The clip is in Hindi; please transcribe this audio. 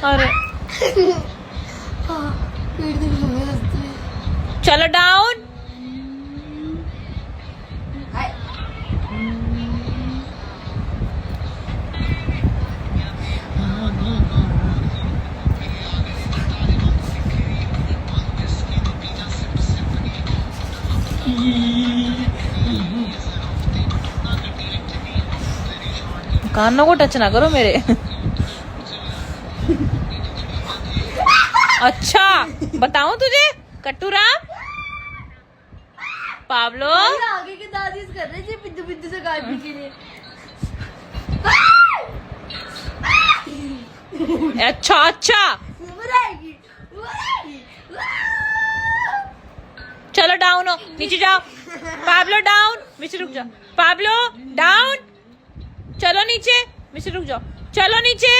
अरे चलो डाउन। कानों को टच ना करो मेरे। अच्छा बताऊं तुझे कट्टू राम पाब्लो आगे के दादी कर रहे थे बिद्दू बिद्दू से काटने के लिए। अच्छा अच्छा चलो डाउन हो, नीचे जाओ। पाब्लो डाउन, मिस्टर रुक जाओ। पाब्लो डाउन, चलो नीचे। मिस्टर रुक जाओ, चलो नीचे।